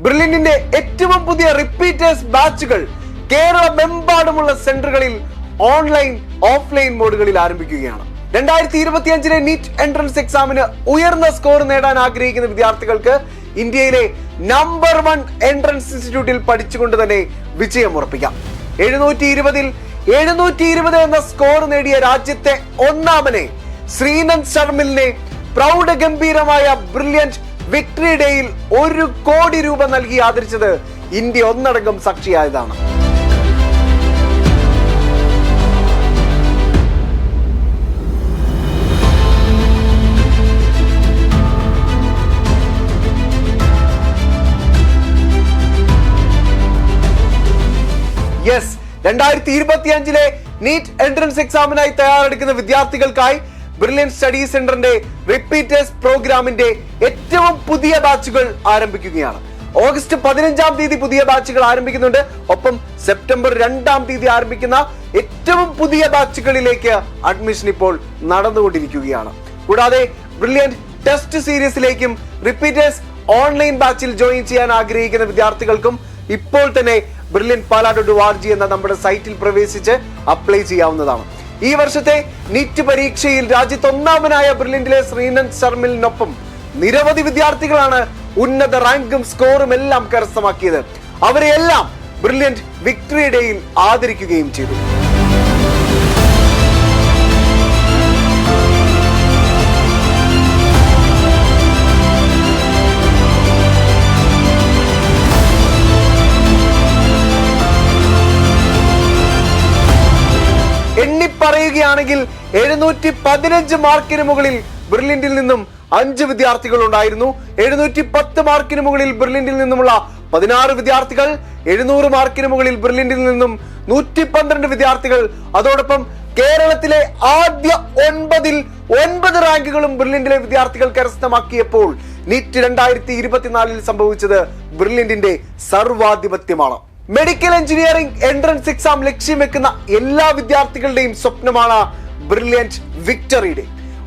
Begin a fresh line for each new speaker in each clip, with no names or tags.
ബ്രില്യന്റിന്റെ ഏറ്റവും പുതിയ repeaters ബാച്ചുകൾ കേരളമെമ്പാടുമുള്ള സെന്ററുകളിൽ online offline മോഡുകളിൽ ആരംഭിക്കുകയാണ്. 2025 നീറ്റ് എൻട്രൻസ് എക്സാമിന് ഉയർന്ന സ്കോർ നേടാൻ ആഗ്രഹിക്കുന്ന വിദ്യാർത്ഥികൾക്ക് ഇന്ത്യയിലെ നമ്പർ 1 എൻട്രൻസ് ഇൻസ്റ്റിറ്റ്യൂട്ടിൽ പഠിച്ചുകൊണ്ട് തന്നെ വിജയം ഉറപ്പിക്കാം. 720 എന്ന സ്കോർ നേടിയ രാജ്യത്തെ ഒന്നാമനെ ശ്രീനന്ദ് ശർമിലിനെ പ്രൗഢഗംഭീരമായ ബ്രില്യന്റ് വിക്ടറി ഡേയിൽ 1 കോടി രൂപ നൽകി ആദരിച്ചത് ഇന്ത്യ ഒന്നടങ്കം സാക്ഷിയായതാണ്. യെസ്, 2025 നീറ്റ് എൻട്രൻസ് എക്സാമിനായി തയ്യാറെടുക്കുന്ന വിദ്യാർത്ഥികൾക്കായി ബ്രില്യന്റ് സ്റ്റഡി സെന്ററിന്റെ റിപ്പീറ്റേഴ്സ് പ്രോഗ്രാമിന്റെ ഏറ്റവും പുതിയ ബാച്ചുകൾ ആരംഭിക്കുകയാണ്. ഓഗസ്റ്റ് 15 പുതിയ ബാച്ചുകൾ ആരംഭിക്കുന്നുണ്ട്. ഒപ്പം സെപ്റ്റംബർ 2 ആരംഭിക്കുന്ന ഏറ്റവും പുതിയ ബാച്ചുകളിലേക്ക് അഡ്മിഷൻ ഇപ്പോൾ നടന്നുകൊണ്ടിരിക്കുകയാണ്. കൂടാതെ ബ്രില്യന്റ് ടെസ്റ്റ് സീരീസിലേക്കും റിപ്പീറ്റേഴ്സ് ഓൺലൈൻ ബാച്ചിൽ ജോയിൻ ചെയ്യാൻ ആഗ്രഹിക്കുന്ന വിദ്യാർത്ഥികൾക്കും ഇപ്പോൾ തന്നെ brilliantpala.org എന്ന നമ്മുടെ സൈറ്റിൽ പ്രവേശിച്ച് അപ്ലൈ ചെയ്യാവുന്നതാണ്. ഈ വർഷത്തെ നീറ്റ് പരീക്ഷയിൽ രാജ്യത്ത് ഒന്നാമനായ ബ്രില്യന്റിലെ ശ്രീനന്ദ് ശർമിലിനൊപ്പം നിരവധി വിദ്യാർത്ഥികളാണ് ഉന്നത റാങ്കും സ്കോറും എല്ലാം കരസ്ഥമാക്കിയത്. അവരെയെല്ലാം ബ്രില്യന്റ് വിക്ടറി ഡേയിൽ ആദരിക്കുകയും ചെയ്തു. പറയുകയാണെങ്കിൽ 715 മാർക്കിന് മുകളിൽ ബ്രില്യന്റിൽ നിന്നും 5 വിദ്യാർത്ഥികൾ ഉണ്ടായിരുന്നു. 710 മാർക്കിന് മുകളിൽ ബ്രില്യന്റിൽ നിന്നുമുള്ള 16 വിദ്യാർത്ഥികൾ, 700 മാർക്കിന് മുകളിൽ ബ്രില്യന്റിൽ നിന്നും 112 വിദ്യാർത്ഥികൾ. അതോടൊപ്പം കേരളത്തിലെ ആദ്യ 9 റാങ്കുകളും ബ്രില്യന്റിലെ വിദ്യാർത്ഥികൾ കരസ്ഥമാക്കിയപ്പോൾ നീറ്റ് 2024 സംഭവിച്ചത് ബ്രില്യന്റിന്റെ സർവാധിപത്യമാണ്. മെഡിക്കൽ എഞ്ചിനീയറിംഗ് എൻട്രൻസ് എക്സാം ലക്ഷ്യം വെക്കുന്ന എല്ലാ വിദ്യാർത്ഥികളുടെയും സ്വപ്നമാണ് ബ്രില്യന്റ് വിക്ടറി ഡേ.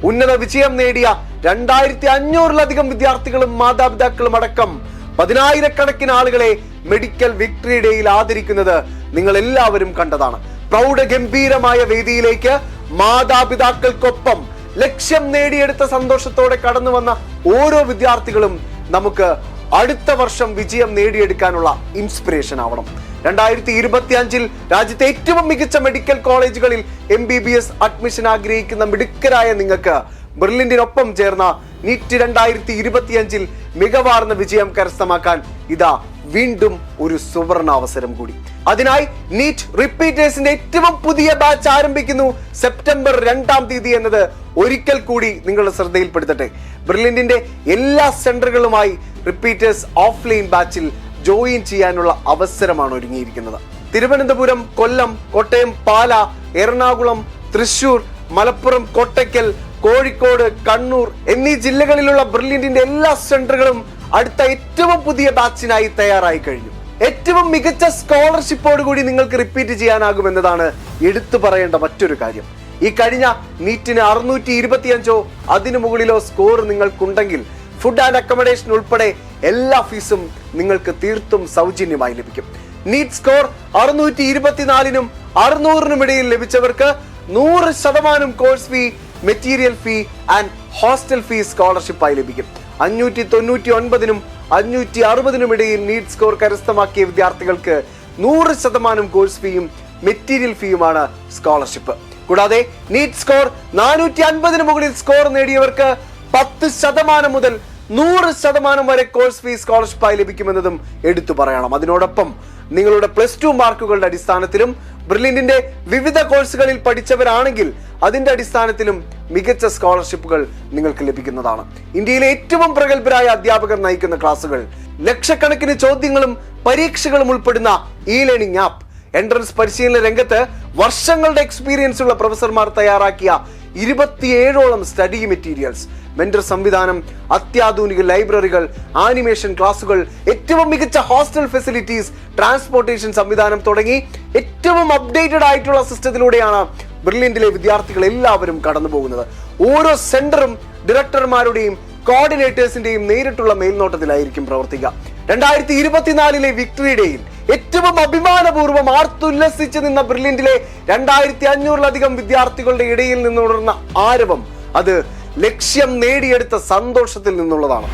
ഉന്നത വിജയം നേടിയ 2500-ലധികം വിദ്യാർത്ഥികളും മാതാപിതാക്കളും അടക്കം 10,000-കണക്കിന് ആളുകളെ മെഡിക്കൽ വിക്ടറി ഡേയിൽ ആദരിക്കുന്നത് നിങ്ങൾ എല്ലാവരും കണ്ടതാണ്. പ്രൗഢഗംഭീരമായ വേദിയിലേക്ക് മാതാപിതാക്കൾക്കൊപ്പം ലക്ഷ്യം നേടിയെടുത്ത സന്തോഷത്തോടെ കടന്നു വന്ന ഓരോ വിദ്യാർത്ഥികളും നമുക്ക് അടുത്ത വർഷം വിജയം നേടിയെടുക്കാനുള്ള ഇൻസ്പിറേഷൻ ആവണം. 2025 രാജ്യത്തെ ഏറ്റവും മികച്ച മെഡിക്കൽ കോളേജുകളിൽ MBBS അഡ്മിഷൻ ആഗ്രഹിക്കുന്ന മിടുക്കരായ നിങ്ങൾക്ക് ബ്രില്യന്റിനൊപ്പം ചേർന്ന നീറ്റ് 2025 മികവാർന്ന വിജയം കരസ്ഥമാക്കാൻ ഇതാ വീണ്ടും ഒരു സുവർണ അവസരം കൂടി. അതിനായി നീറ്റ് റിപ്പീറ്റേഴ്സിന്റെ ഏറ്റവും പുതിയ ബാച്ച് ആരംഭിക്കുന്നു സെപ്റ്റംബർ 2 എന്നത് ഒരിക്കൽ കൂടി നിങ്ങളുടെ ശ്രദ്ധയിൽപ്പെടുത്തട്ടെ. ബ്രില്യന്റിന്റെ എല്ലാ സെന്ററുകളുമായി റിപ്പീറ്റേഴ്സ് ഓഫ്ലൈൻ ബാച്ചിൽ ജോയിൻ ചെയ്യാനുള്ള അവസരമാണ് ഒരുങ്ങിയിരിക്കുന്നത്. തിരുവനന്തപുരം, കൊല്ലം, കോട്ടയം, പാല, എറണാകുളം, തൃശൂർ, മലപ്പുറം, കോട്ടയ്ക്കൽ, കോഴിക്കോട്, കണ്ണൂർ എന്നീ ജില്ലകളിലുള്ള ബ്രില്യന്റിന്റെ എല്ലാ സെന്ററുകളും അടുത്ത ഏറ്റവും പുതിയ ബാച്ചിനായി തയ്യാറായി കഴിഞ്ഞു. ഏറ്റവും മികച്ച സ്കോളർഷിപ്പോടുകൂടി നിങ്ങൾക്ക് റിപ്പീറ്റ് ചെയ്യാനാകുമെന്നതാണ് എടുത്തു പറയേണ്ട മറ്റൊരു കാര്യം. ഈ കഴിഞ്ഞ നീറ്റിന് 625 അതിനു മുകളിലോ സ്കോർ നിങ്ങൾക്കുണ്ടെങ്കിൽ ഫുഡ് ആൻഡ് അക്കോമഡേഷൻ ഉൾപ്പെടെ എല്ലാ ഫീസും നിങ്ങൾക്ക് തീർത്തും സൗജന്യമായി ലഭിക്കും. നീറ്റ് സ്കോർ 624-നും 600-നും ഇടയിൽ ലഭിച്ചവർക്ക് 100% course fee, material fee and hostel fee സ്കോളർഷിപ്പായി ലഭിക്കും. 599-നും 560-നും ഇടയിൽ നീറ്റ് സ്കോർ കരസ്ഥമാക്കിയ വിദ്യാർത്ഥികൾക്ക് 100% കോഴ്സ് ഫീയും മെറ്റീരിയൽ ഫീയുമാണ് സ്കോളർഷിപ്പ്. കൂടാതെ നീറ്റ് സ്കോർ 450-ന് മുകളിൽ സ്കോർ നേടിയവർക്ക് 10% മുതൽ 100% വരെ കോഴ്സ് ഫീ സ്കോളർഷിപ്പായി ലഭിക്കുമെന്നതും എടുത്തു പറയണം. അതിനോടൊപ്പം നിങ്ങളുടെ +2 മാർക്കുകളുടെ അടിസ്ഥാനത്തിലും ബ്രില്യന്റിന്റെ വിവിധ കോഴ്സുകളിൽ പഠിച്ചവരാണെങ്കിൽ അതിന്റെ അടിസ്ഥാനത്തിലും മികച്ച സ്കോളർഷിപ്പുകൾ നിങ്ങൾക്ക് ലഭിക്കുന്നതാണ്. ഇന്ത്യയിലെ ഏറ്റവും പ്രഗത്ഭരായ അധ്യാപകർ നയിക്കുന്ന ക്ലാസുകൾ, ലക്ഷക്കണക്കിന് ചോദ്യങ്ങളും പരീക്ഷകളും ഉൾപ്പെടുന്ന ലേണിംഗ് ആപ്പ്, എൻട്രൻസ് പരിശീലന രംഗത്ത് വർഷങ്ങളുടെ എക്സ്പീരിയൻസ് ഉള്ള പ്രൊഫസർമാർ തയ്യാറാക്കിയ 27ഓളം സ്റ്റഡി മെറ്റീരിയൽസ്, മെന്റർ സംവിധാനം, അത്യാധുനിക ലൈബ്രറികൾ, ആനിമേഷൻ ക്ലാസുകൾ, ഏറ്റവും മികച്ച ഹോസ്റ്റൽ ഫെസിലിറ്റീസ്, ട്രാൻസ്പോർട്ടേഷൻ സംവിധാനം തുടങ്ങി ഏറ്റവും അപ്ഡേറ്റഡ് ആയിട്ടുള്ള സിസ്റ്റത്തിലൂടെയാണ് ബ്രില്യന്റിലെ വിദ്യാർത്ഥികൾ എല്ലാവരും കടന്നു പോകുന്നത്. ഓരോ സെന്ററും ഡയറക്ടർമാരുടെയും കോർഡിനേറ്റേഴ്സിന്റെയും നേരിട്ടുള്ള മേൽനോട്ടത്തിലായിരിക്കും പ്രവർത്തിക്കുക. 2024 വിക്ടറി ഡേയിൽ ഏറ്റവും അഭിമാനപൂർവ്വം ആർത്തുല്ലസിച്ച് നിന്ന ബ്രില്യന്റിലെ 2500-ലധികം വിദ്യാർത്ഥികളുടെ ഇടയിൽ നിന്നുണർന്ന ആരവം അത് ലക്ഷ്യം നേടിയെടുത്ത സന്തോഷത്തിൽ നിന്നുള്ളതാണ്.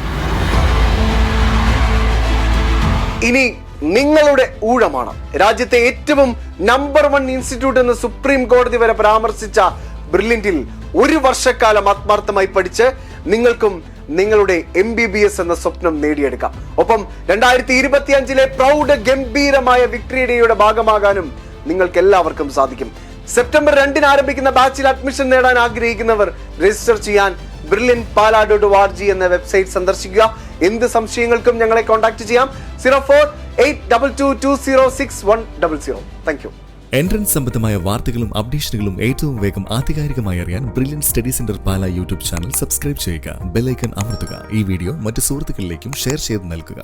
ഇനി നിങ്ങളുടെ ഊഴമാണ്. രാജ്യത്തെ ഏറ്റവും നമ്പർ 1 ഇൻസ്റ്റിറ്റ്യൂട്ട് എന്ന് സുപ്രീം കോടതി വരെ പരാമർശിച്ച ബ്രില്യന്റിൽ ഒരു വർഷക്കാലം ആത്മാർത്ഥമായി പഠിച്ച് നിങ്ങൾക്കും നിങ്ങളുടെ MBBS എന്ന സ്വപ്നം നേടിയെടുക്കാം. ഒപ്പം 2025 പ്രൗഢ ഗംഭീരമായ വിക്ടറി ഡേയുടെ ഭാഗമാകാനും നിങ്ങൾക്ക് എല്ലാവർക്കും സാധിക്കും. സെപ്റ്റംബർ 2 ആരംഭിക്കുന്ന ബാച്ചിൽ അഡ്മിഷൻ നേടാൻ ആഗ്രഹിക്കുന്നവർ രജിസ്റ്റർ ചെയ്യാൻ brilliantpala.org എന്ന വെബ്സൈറ്റ് സന്ദർശിക്കുക. എന്ത് സംശയങ്ങൾക്കും ഞങ്ങളെ കോൺടാക്ട് ചെയ്യാം. 0482220600. Thank you.
എൻട്രൻസ് സംബന്ധമായ വാർത്തകളും അപ്ഡേഷനുകളും ഏറ്റവും വേഗം ആധികാരികമായി അറിയാൻ ബ്രില്യന്റ് സ്റ്റഡി സെന്റർ പാല യൂട്യൂബ് ചാനൽ സബ്സ്ക്രൈബ് ചെയ്യുക. ബെൽ ഐക്കൺ അമർത്തുക. ഈ വീഡിയോ മറ്റു സുഹൃത്തുക്കളിലേക്കും ഷെയർ ചെയ്ത് നൽകുക.